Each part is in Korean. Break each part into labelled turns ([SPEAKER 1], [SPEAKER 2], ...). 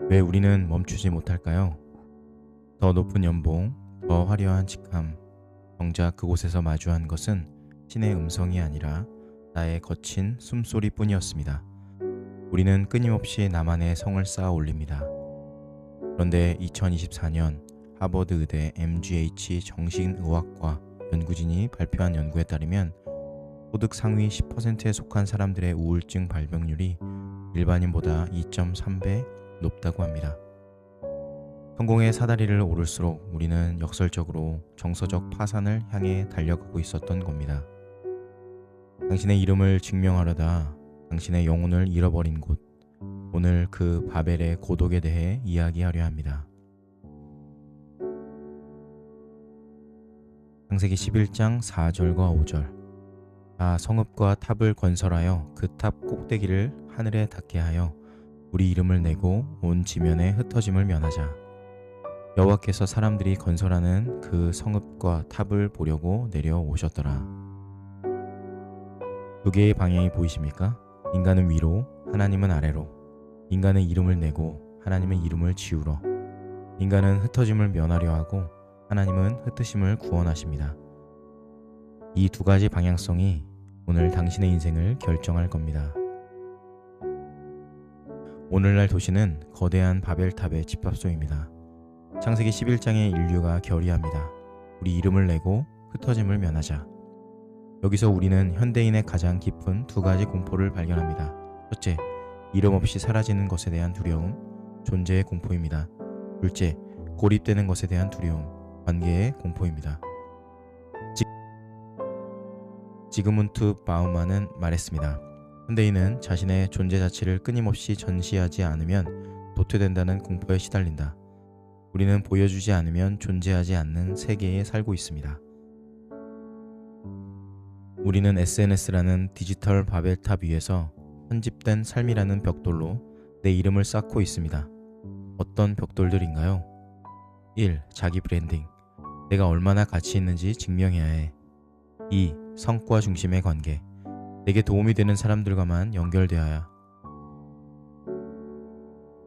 [SPEAKER 1] 왜 우리는 멈추지 못할까요? 더 높은 연봉, 더 화려한 직함, 정작 그곳에서 마주한 것은 신의 음성이 아니라 나의 거친 숨소리뿐이었습니다. 우리는 끊임없이 나만의 성을 쌓아 올립니다. 그런데 2024년 하버드 의대 MGH 정신의학과 연구진이 발표한 연구에 따르면 소득 상위 10%에 속한 사람들의 우울증 발병률이 일반인보다 2.3배 높다고 합니다. 성공의 사다리를 오를수록 우리는 역설적으로 정서적 파산을 향해 달려가고 있었던 겁니다. 당신의 이름을 증명하려다 당신의 영혼을 잃어버린 곳, 오늘 그 바벨의 고독에 대해 이야기하려 합니다. 창세기 11장 4절과 5절. 다 성읍과 탑을 건설하여 그 탑 꼭대기를 하늘에 닿게 하여 우리 이름을 내고 온 지면에 흩어짐을 면하자. 여호와께서 사람들이 건설하는 그 성읍과 탑을 보려고 내려오셨더라. 두 개의 방향이 보이십니까? 인간은 위로, 하나님은 아래로. 인간은 이름을 내고 하나님은 이름을 지우러. 인간은 흩어짐을 면하려 하고 하나님은 흩으심을 구원하십니다. 이 두 가지 방향성이 오늘 당신의 인생을 결정할 겁니다. 오늘날 도시는 거대한 바벨탑의 집합소입니다. 창세기 11장의 인류가 결의합니다. 우리 이름을 내고 흩어짐을 면하자. 여기서 우리는 현대인의 가장 깊은 두 가지 공포를 발견합니다. 첫째, 이름 없이 사라지는 것에 대한 두려움, 존재의 공포입니다. 둘째, 고립되는 것에 대한 두려움, 관계의 공포입니다. 지그문트 바우만은 말했습니다. 현대인은 자신의 존재 자체를 끊임없이 전시하지 않으면 도태된다는 공포에 시달린다. 우리는 보여주지 않으면 존재하지 않는 세계에 살고 있습니다. 우리는 SNS라는 디지털 바벨탑 위에서 편집된 삶이라는 벽돌로 내 이름을 쌓고 있습니다. 어떤 벽돌들인가요? 1. 자기 브랜딩. 내가 얼마나 가치 있는지 증명해야 해. 2. 성과 중심의 관계. 내게 도움이 되는 사람들과만 연결되어야.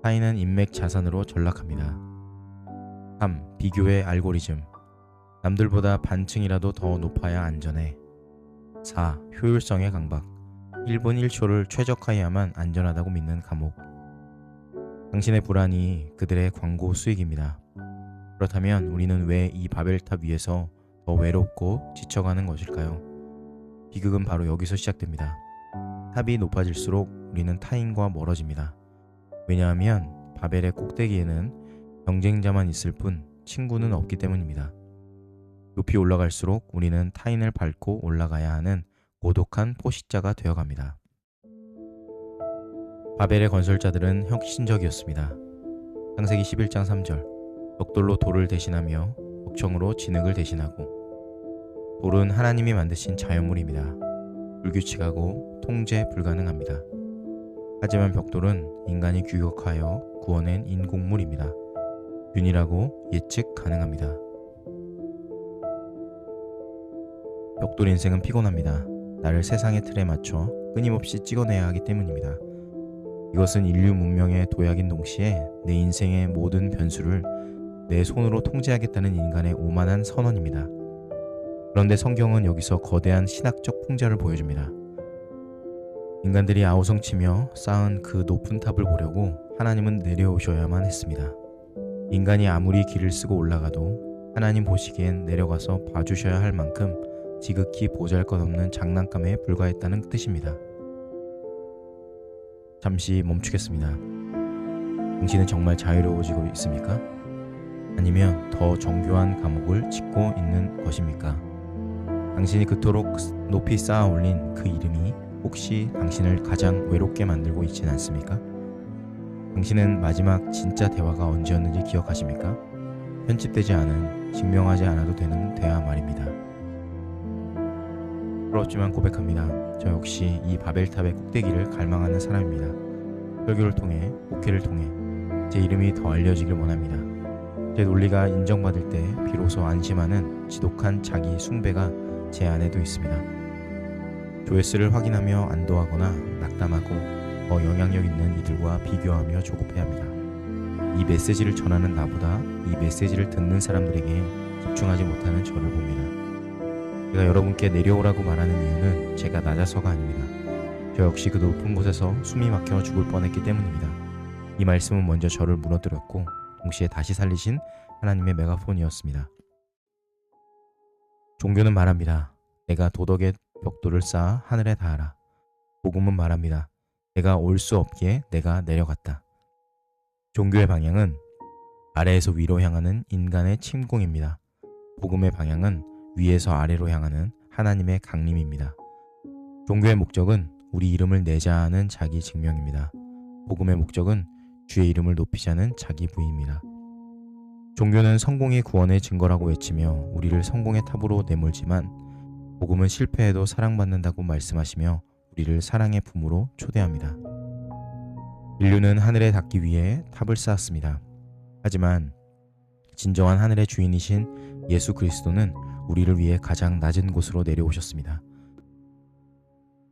[SPEAKER 1] 타인은 인맥 자산으로 전락합니다. 3. 비교의 알고리즘. 남들보다 반층이라도 더 높아야 안전해. 4. 효율성의 강박. 1분 1초를 최적화해야만 안전하다고 믿는 감옥. 당신의 불안이 그들의 광고 수익입니다. 그렇다면 우리는 왜 이 바벨탑 위에서 더 외롭고 지쳐가는 것일까요? 비극은 바로 여기서 시작됩니다. 탑이 높아질수록 우리는 타인과 멀어집니다. 왜냐하면 바벨의 꼭대기에는 경쟁자만 있을 뿐 친구는 없기 때문입니다. 높이 올라갈수록 우리는 타인을 밟고 올라가야 하는 고독한 포식자가 되어갑니다. 바벨의 건설자들은 혁신적이었습니다. 창세기 11장 3절. 벽돌로 돌을 대신하며 벽청으로 진흙을 대신하고. 돌은 하나님이 만드신 자연물입니다. 불규칙하고 통제 불가능합니다. 하지만 벽돌은 인간이 규격하여 구워낸 인공물입니다. 균일하고 예측 가능합니다. 벽돌 인생은 피곤합니다. 나를 세상의 틀에 맞춰 끊임없이 찍어내야 하기 때문입니다. 이것은 인류 문명의 도약인 동시에 내 인생의 모든 변수를 내 손으로 통제하겠다는 인간의 오만한 선언입니다. 그런데 성경은 여기서 거대한 신학적 풍자를 보여줍니다. 인간들이 아우성치며 쌓은 그 높은 탑을 보려고 하나님은 내려오셔야만 했습니다. 인간이 아무리 길을 쓰고 올라가도 하나님 보시기엔 내려가서 봐주셔야 할 만큼 지극히 보잘것없는 장난감에 불과했다는 뜻입니다. 잠시 멈추겠습니다. 당신은 정말 자유로워지고 있습니까? 아니면 더 정교한 감옥을 짓고 있는 것입니까? 당신이 그토록 높이 쌓아 올린 그 이름이 혹시 당신을 가장 외롭게 만들고 있진 않습니까? 당신은 마지막 진짜 대화가 언제였는지 기억하십니까? 편집되지 않은, 증명하지 않아도 되는 대화 말입니다. 부럽지만 고백합니다. 저 역시 이 바벨탑의 꼭대기를 갈망하는 사람입니다. 설교를 통해, 목회를 통해 제 이름이 더 알려지길 원합니다. 제 논리가 인정받을 때 비로소 안심하는 지독한 자기 숭배가 제 안에도 있습니다. 조회수를 확인하며 안도하거나 낙담하고 더 영향력 있는 이들과 비교하며 조급해합니다. 이 메시지를 전하는 나보다 이 메시지를 듣는 사람들에게 집중하지 못하는 저를 봅니다. 제가 여러분께 내려오라고 말하는 이유는 제가 낮아서가 아닙니다. 저 역시 그 높은 곳에서 숨이 막혀 죽을 뻔했기 때문입니다. 이 말씀은 먼저 저를 무너뜨렸고 동시에 다시 살리신 하나님의 메가폰이었습니다. 종교는 말합니다. 내가 도덕의 벽돌을 쌓아 하늘에 닿아라. 복음은 말합니다. 내가 올 수 없기에 내가 내려갔다. 종교의 방향은 아래에서 위로 향하는 인간의 침공입니다. 복음의 방향은 위에서 아래로 향하는 하나님의 강림입니다. 종교의 목적은 우리 이름을 내자는 자기 증명입니다. 복음의 목적은 주의 이름을 높이자는 자기 부인입니다. 종교는 성공이 구원의 증거라고 외치며 우리를 성공의 탑으로 내몰지만 복음은 실패해도 사랑받는다고 말씀하시며 우리를 사랑의 품으로 초대합니다. 인류는 하늘에 닿기 위해 탑을 쌓았습니다. 하지만 진정한 하늘의 주인이신 예수 그리스도는 우리를 위해 가장 낮은 곳으로 내려오셨습니다.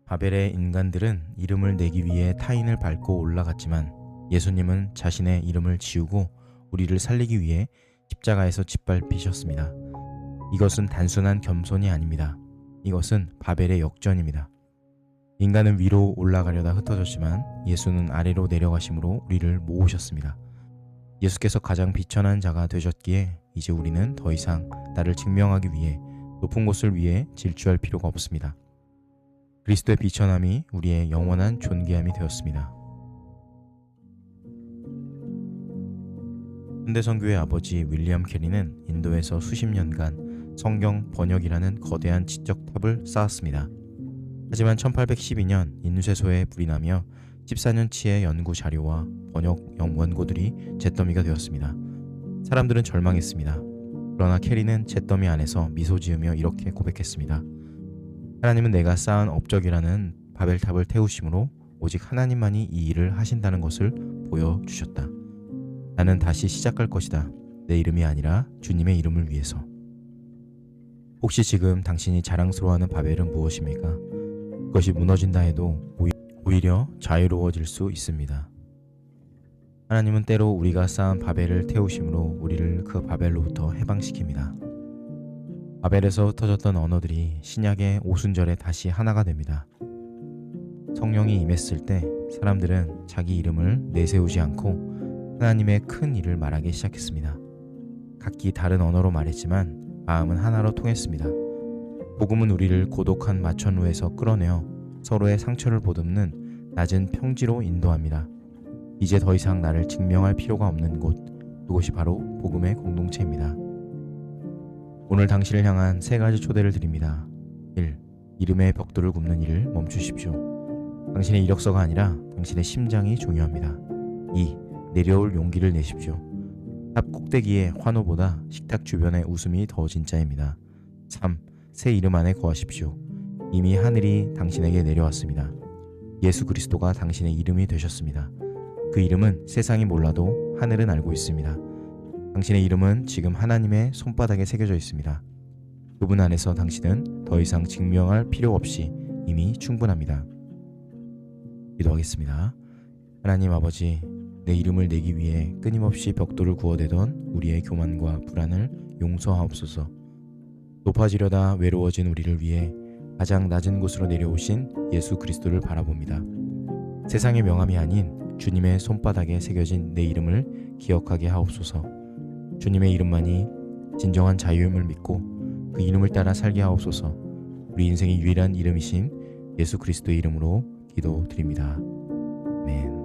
[SPEAKER 1] 바벨의 인간들은 이름을 내기 위해 타인을 밟고 올라갔지만 예수님은 자신의 이름을 지우고 우리를 살리기 위해 십자가에서 짓밟히셨습니다. 이것은 단순한 겸손이 아닙니다. 이것은 바벨의 역전입니다. 인간은 위로 올라가려다 흩어졌지만 예수는 아래로 내려가심으로 우리를 모으셨습니다. 예수께서 가장 비천한 자가 되셨기에 이제 우리는 더 이상 나를 증명하기 위해 높은 곳을 위해 질주할 필요가 없습니다. 그리스도의 비천함이 우리의 영원한 존귀함이 되었습니다. 현대선교의 아버지 윌리엄 캐리는 인도에서 수십 년간 성경 번역이라는 거대한 지적 탑을 쌓았습니다. 하지만 1812년 인쇄소에 불이 나며 14년치의 연구 자료와 번역 원고들이 잿더미가 되었습니다. 사람들은 절망했습니다. 그러나 캐리는 잿더미 안에서 미소 지으며 이렇게 고백했습니다. 하나님은 내가 쌓은 업적이라는 바벨탑을 태우심으로 오직 하나님만이 이 일을 하신다는 것을 보여주셨다. 나는 다시 시작할 것이다. 내 이름이 아니라 주님의 이름을 위해서. 혹시 지금 당신이 자랑스러워하는 바벨은 무엇입니까? 그것이 무너진다 해도 오히려 자유로워질 수 있습니다. 하나님은 때로 우리가 쌓은 바벨을 태우심으로 우리를 그 바벨로부터 해방시킵니다. 바벨에서 흩어졌던 언어들이 신약의 오순절에 다시 하나가 됩니다. 성령이 임했을 때 사람들은 자기 이름을 내세우지 않고 하나님의 큰 일을 말하기 시작했습니다. 각기 다른 언어로 말했지만 마음은 하나로 통했습니다. 복음은 우리를 고독한 마천루에서 끌어내어 서로의 상처를 보듬는 낮은 평지로 인도합니다. 이제 더 이상 나를 증명할 필요가 없는 곳, 그곳이 바로 복음의 공동체입니다. 오늘 당신을 향한 세 가지 초대를 드립니다. 1. 이름의 벽돌을 굽는 일을 멈추십시오. 당신의 이력서가 아니라 당신의 심장이 중요합니다. 2. 내려올 용기를 내십시오. 탑 꼭대기의 환호보다 식탁 주변의 웃음이 더 진짜입니다. 3. 새 이름 안에 거하십시오. 이미 하늘이 당신에게 내려왔습니다. 예수 그리스도가 당신의 이름이 되셨습니다. 그 이름은 세상이 몰라도 하늘은 알고 있습니다. 당신의 이름은 지금 하나님의 손바닥에 새겨져 있습니다. 그분 안에서 당신은 더 이상 증명할 필요 없이 이미 충분합니다. 기도하겠습니다. 하나님 아버지, 내 이름을 내기 위해 끊임없이 벽돌을 구워대던 우리의 교만과 불안을 용서하옵소서. 높아지려다 외로워진 우리를 위해 가장 낮은 곳으로 내려오신 예수 그리스도를 바라봅니다. 세상의 명함이 아닌 주님의 손바닥에 새겨진 내 이름을 기억하게 하옵소서. 주님의 이름만이 진정한 자유임을 믿고 그 이름을 따라 살게 하옵소서. 우리 인생의 유일한 이름이신 예수 그리스도의 이름으로 기도드립니다. 아멘.